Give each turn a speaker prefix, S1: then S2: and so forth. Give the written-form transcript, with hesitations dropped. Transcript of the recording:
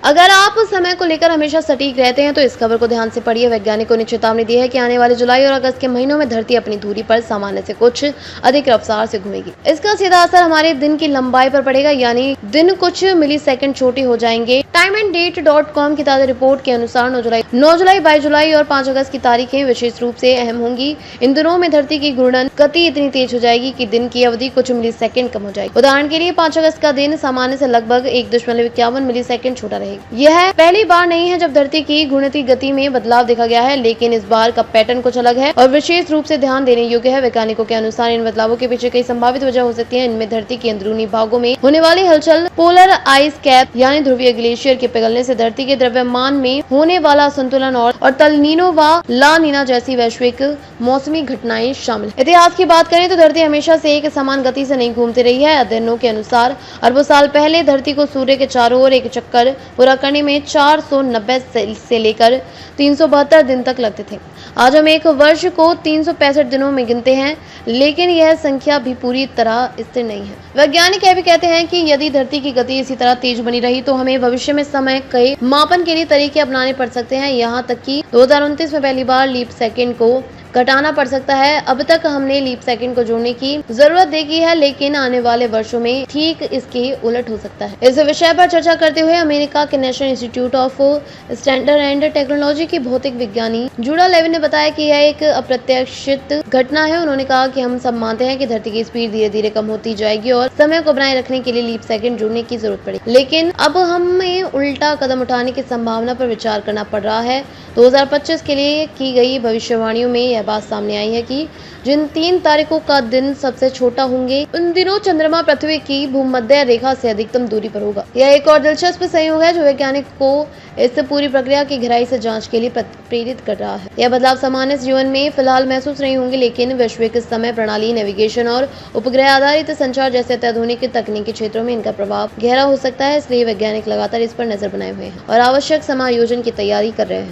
S1: अगर आप समय को लेकर हमेशा सटीक रहते हैं तो इस खबर को ध्यान से पढ़िए। वैज्ञानिकों ने चेतावनी दी है कि आने वाले जुलाई और अगस्त के महीनों में धरती अपनी दूरी पर सामान्य से कुछ अधिक रफ्तार से घूमेगी। इसका सीधा असर हमारे दिन की लंबाई पर पड़ेगा, यानी दिन कुछ मिलीसेकंड छोटे हो जाएंगे। timeanddate.com की ताजा रिपोर्ट के अनुसार 9 जुलाई, 22 जुलाई और 5 अगस्त की तारीखें विशेष रूप से अहम होंगी। इन दिनों में धरती की घूर्णन गति इतनी तेज हो जाएगी कि दिन की अवधि कुछ मिलीसेकंड कम हो जाएगी। उदाहरण के लिए 5 अगस्त का दिन सामान्य से लगभग 1.51 मिलीसेकंड छोटा रहेगा। यह पहली बार नहीं है जब धरती की घूर्णती गति में बदलाव देखा गया है, लेकिन इस बार का पैटर्न कुछ अलग है और विशेष रूप से ध्यान देने योग्य है। वैज्ञानिकों के अनुसार इन बदलावों के पीछे कई संभावित वजह हो सकती है। इनमें धरती के अंदरूनी भागों में होने वाली हलचल, पोलर आइस कैप यानी ध्रुवीय ग्लेशियर के पिघलने से धरती के द्रव्यमान में होने वाला असंतुलन और तल नीनो व ला नीना जैसी वैश्विक मौसमी घटनाएं शामिल। इतिहास की बात करें तो धरती हमेशा से एक समान गति से नहीं घूमती रही है। अध्ययनों के अनुसार अरबों साल पहले धरती को सूर्य के चारों ओर एक चक्कर पूरा करने में 490 से लेकर 372 दिन तक लगते थे। आज हम एक वर्ष को 365 दिनों में गिनते हैं, लेकिन यह संख्या भी पूरी तरह स्थिर नहीं है। वैज्ञानिक यह भी कहते हैं कि यदि धरती की गति इसी तरह तेज बनी रही तो हमें भविष्य में समय के मापन के लिए तरीके अपनाने पड़ सकते हैं। यहाँ तक कि 2029 में पहली बार लीप सेकेंड को घटाना पड़ सकता है। अब तक हमने लीप सेकंड को जोड़ने की जरूरत देखी है, लेकिन आने वाले वर्षों में ठीक इसके उलट हो सकता है। इस विषय पर चर्चा करते हुए अमेरिका के national institute of standard and technology की भौतिक विज्ञानी जूडा लेविन ने बताया कि यह एक अप्रत्याशित घटना है। उन्होंने कहा कि हम सब मानते हैं कि धरती की स्पीड धीरे धीरे कम होती जाएगी और समय को बनाए रखने के लिए लीप सेकंड जोड़ने की जरूरत पड़ेगी, लेकिन अब हमें उल्टा कदम उठाने की संभावना पर विचार करना पड़ रहा है। 2025 के लिए की गई भविष्यवाणियों में यह बात सामने आई है कि जिन 3 तारीखों का दिन सबसे छोटा होंगे, उन दिनों चंद्रमा पृथ्वी की भूमध्य रेखा से अधिकतम दूरी पर होगा। यह एक और दिलचस्प संयोग है जो वैज्ञानिक को इस पूरी प्रक्रिया की गहराई से जांच के लिए प्रेरित कर रहा है। यह बदलाव सामान्य जीवन में फिलहाल महसूस नहीं होंगे, लेकिन वैश्विक समय प्रणाली, नेविगेशन और उपग्रह आधारित संचार जैसे अत्याधुनिक तकनीकी क्षेत्रों में इनका प्रभाव गहरा हो सकता है। इसलिए वैज्ञानिक लगातार इस पर नजर बनाए हुए हैं और आवश्यक समायोजन की तैयारी कर रहे हैं।